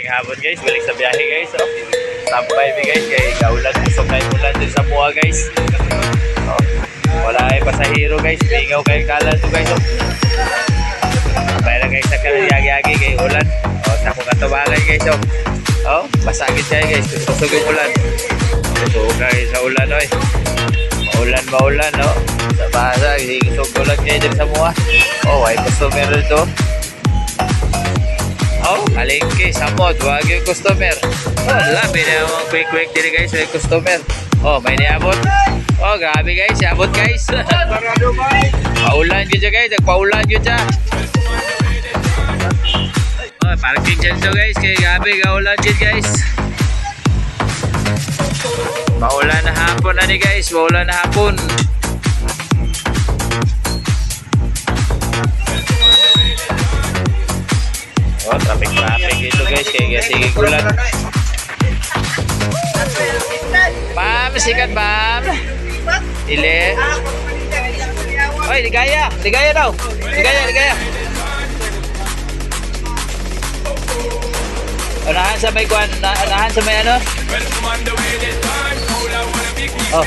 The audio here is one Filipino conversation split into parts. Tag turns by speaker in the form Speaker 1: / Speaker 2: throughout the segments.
Speaker 1: hapon guys, balik sa biyahe guys. Oh. Tambay mi guys, kay kaulan gusto kay ulan din sa buha guys. Oh. Wala ay pasahero guys, mingaw kay kalan to guys. Oh. Sabay lang guys sa yagi-yagi kay ulan. Oh, sa mga tubagay guys. Oh. Oh, masakit kayo guys, kusog yung ulan. Kusog guys sa ulan oy. Maulan no. Sa basa, kusog ulan kayo din sa buha. Oh, ay customer dito. Oh, alingki, samot, wag yung customer. Oh, labi na yung quick dito guys, yung customer. Oh, may niabot. Oh, gabi guys, abot guys. Paulan yun dyan guys, nagpaulan yun dyan. Oh, parking dyan so guys, kaya gabi, gaulan dyan guys. Maulan na hapon na ni guys, maulan na hapon. Oh, traffic ito guys, kaya sige gulan. Ma'am, sikat ma'am. Ile. Oy, ligaya daw. Ligaya. Unahan sa may kuan, unahan sa may ano? Oh.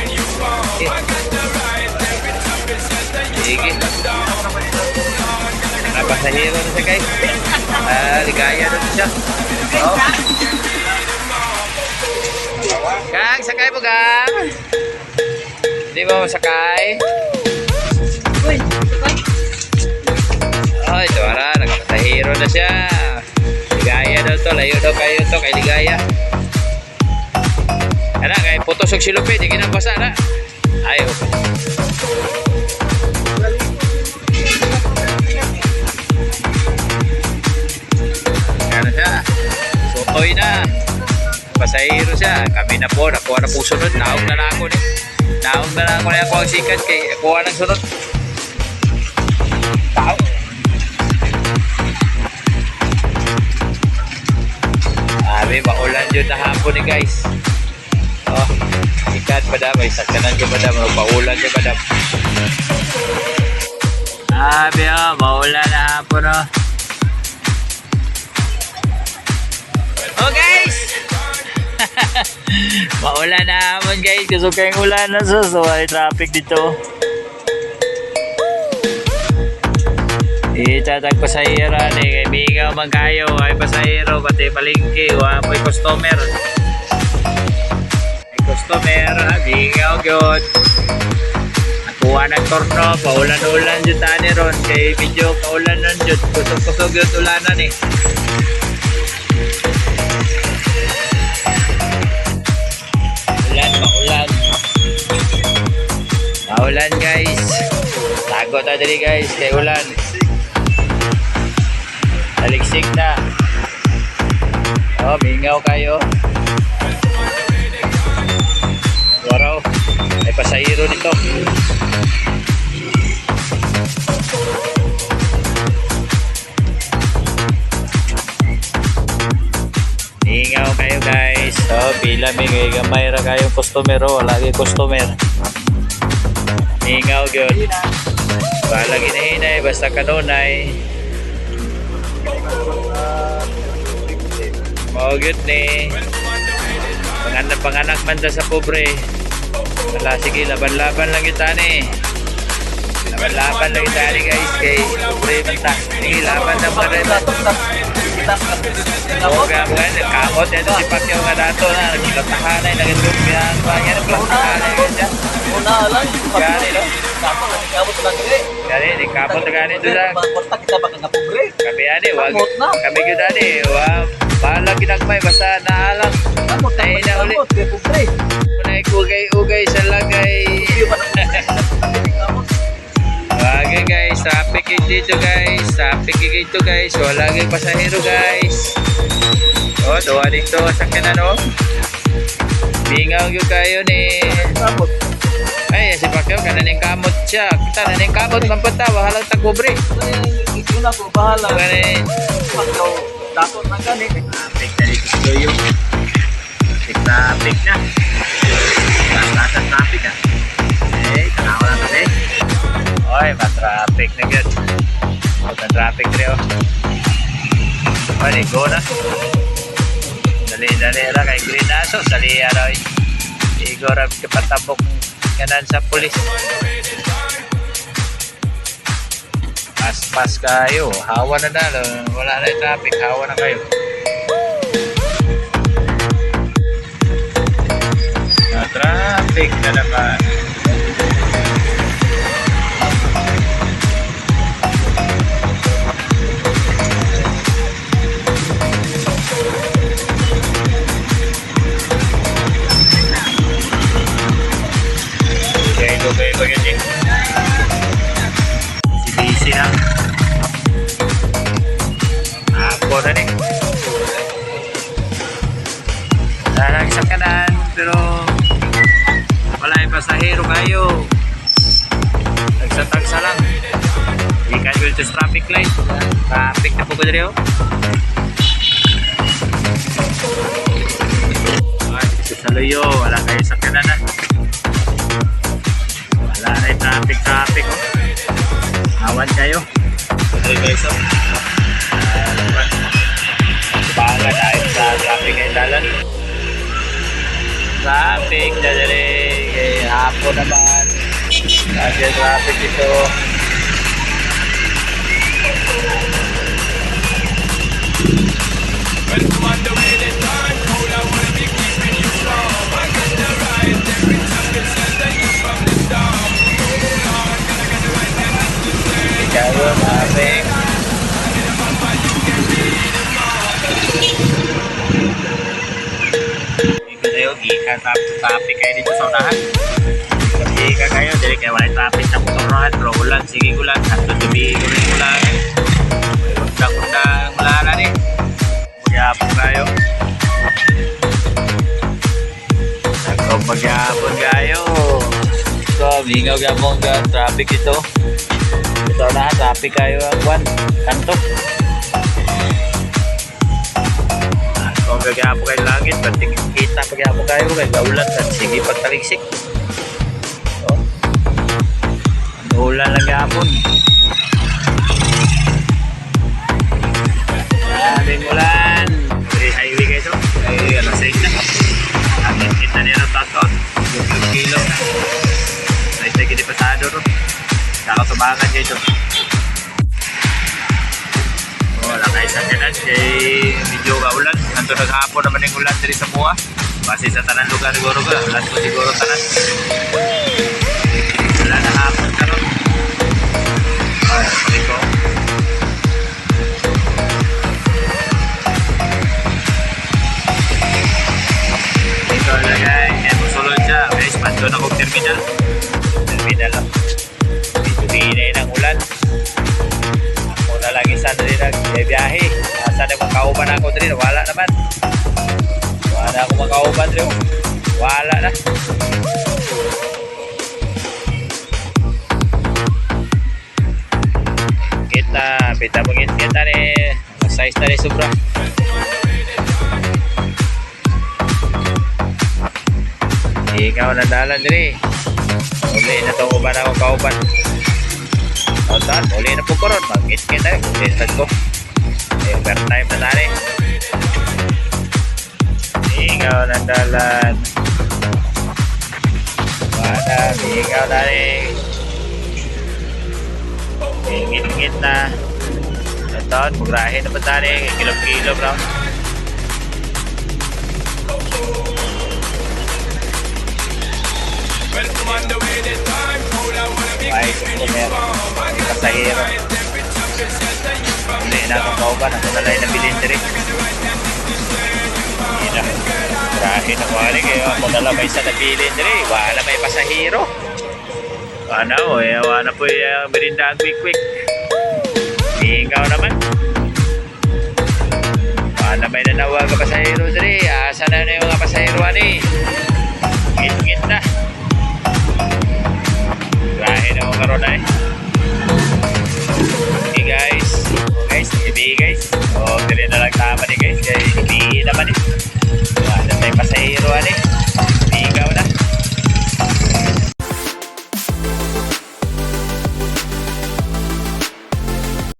Speaker 1: Sige. Napasahero na siya guys. Ligaya na siya. Oh. Gang, sakay mo gang. Hindi mo masakay. Oh, ito ara, nagpasahero na siya. Ligaya daw to, layo daw kayo to kay Ligaya. Ano, kay putos og silupi, di kinabasa na. Ayaw. Ano siya? Sotoy na. Pasahero siya. Kami na po. Nakuha na po sunod. Naog na ako ni. Naog na ako na ako ang sikat. Kaya kuha ng sunod. Tao. Sabi, maulan yun na hapon ni guys. Oh, sikat madam. May sakyanan yun madam. Paulan yun madam. Sabi, oh, maulan na hapon oh. Oh guys! Maulan na naman guys. Gusto kayong ulan na so ay traffic dito. Itatag pasahero ni kaibigan man kayo. Ay pasahero pati palingki. May customer. May customer. Bigaw yun. Nakuha ng torno. Paulan-ulan dyan tani ron. Kay medyo kaulan nun dyan. Kusog-kusog yun ulanan eh. Maulan guys. Tago tayo dali guys kay ulan. Taliksik na. Oh, mingaw kayo. Waraw. May pasahero nito. Mingaw kayo guys. Oh, pila may gamay ra kayong customer. Oh, lagi customer. Mingaw yun. Bala ginahinay, basta kanunay. Mawag ni. Panganak man sa pobre. Wala, sige, laban-laban lang yun tani. Laban-laban lang yun tani guys. Kay pobre man ta. Sige, laban na mga rin. Oo, kaya mga yun. Kamot yan si Pacquiao nga dato na. Nagkilatahanay. Nagkilatahanay. Nagkilatahanay.
Speaker 2: Una lang,
Speaker 1: gani no?
Speaker 2: kapot na gani.
Speaker 1: Gani, di kapot na gani doon lang.
Speaker 2: Porta kita baka na pobre.
Speaker 1: Kami ani, wag. Kami gyud ani, wa bahala ginagmay basta naalang.
Speaker 2: Kamot na uli. Pobre.
Speaker 1: Unay ugay sa lagay. Wag guys, traffic dito guys. Traffic dito guys. Wala gyud pasahero guys. Oh, doon dito sa kanan no. Bingaw gyud kayo ni.
Speaker 2: Kamot.
Speaker 1: Ay, si Pacquiao kananing kamot siya. Kita naning kamot man pata, wahalang tagobre.
Speaker 2: Ito na po bahala.
Speaker 1: Gani.
Speaker 2: Pagkaw dapat na gani.
Speaker 1: Traffic na dito yung. Traffic na. Nasa traffic na. Eh, tanawa na kasi. Oy, ma-traffic na yun. Ma-traffic rin oh. Go na. Dali-dali ra kay Grinaso. Dali araw. Igor ang kapatabok kanan sa pulis. Pas kayo. Hawa na na. Wala na yung traffic. Hawa na kayo. Na traffic na naman. Okay, ganyan. Si Busy na. Ako na rin. Darang sa kanan, pero wala yung pasahero kayo. Tagsa-tagsa lang. Hindi ka will choose traffic light. Traffic na po ko dito. Dito sa Luyo, wala kayo sa kanan na. Wala na yung traffic oh. Awan kayo. Okay guys oh. Bahala dahil sa traffic ay dalan. Traffic na dali. Hapon naman. Kasi traffic ito.
Speaker 3: When I'm on the way this time, cold, I wanna be keeping you warm. I got the right every time you said that you from the start. Hold on, gotta get the right thing to say.
Speaker 1: Kayo traffic. Ito na yun, gikan traffic kayo dito sa unahan. Gikan kayo, dili kayo wala yung traffic na motorahan. Pero ulan, sige ulan. Hantod gabi ulan ulan. Undang-undang ulan na rin. Magyapon kayo. Magyapon kayo. So, mingaw gyapon ka traffic ito. Ito na, traffic kayo ang kwan. Kanto. Kung gagyapo kayo langit, ba't kita pagyapo kayo kay gaulan at sige pagtaliksik. So, ulan lang gyapon. Maraming ulan. Highway kayo ito. Ay, alas 6 na. Amin kita niya ng tatot. 20 kilo. Ay, tayo kini pasado ro. Saka tumakan kayo ito. Wala kayo sa kanan. Kay medyo kaulan. Nanto naghapon naman yung ulan diri sa Mua. Base sa tanan lugar siguro ka. Alas ko siguro tanan. Wala na hapon ka ron. Ay, paliko. Ito na guys. Yan mo sulod siya. Guys, panto na kong terminal. Terminal lang. Medyo hinay ng ulan. Ako na lang isa na rin nag-biyahe. Asa na makauban ako rin. Wala naman. Wala ako makauban rin. Wala na. Kita. Pita mo kita ni. Size na rin sobra. Ikaw na dalan rin. Uli na itong uban ako kauban. Saan? Uli na po ko ron. Mag-hit-hit na. Hit ko. May overtime na tari. Ikaw na dalan. Wala. Ikaw na rin. Hit-hit na. Ito. Magrahin na pa tari. Kilo-kilo bro.
Speaker 3: When I'm on the way this time, cold, I wanna be
Speaker 1: Ay,
Speaker 3: keeping you
Speaker 1: customer.
Speaker 3: warm. I got the
Speaker 1: Pasahero.
Speaker 3: right every time you said that you from
Speaker 1: Uli na akong kauban. Ako na lang nabilin rin. Hindi na. Magrahin na wala kayo. Ako na lang may isa nabilin rin. Wala may pasahero. Wala o. Wala po yung merindahan quick-quick. Ikaw naman. Wala may nanawag ka pasahero rin. Asa na yung mga pasahero ani. Ngit-ngit na. Grahe na ako karoon na eh. Okay guys. Hindi guys. O, dili na lang tama ni guys. Kaya hindi naman eh. Wala tayong pasahero ani.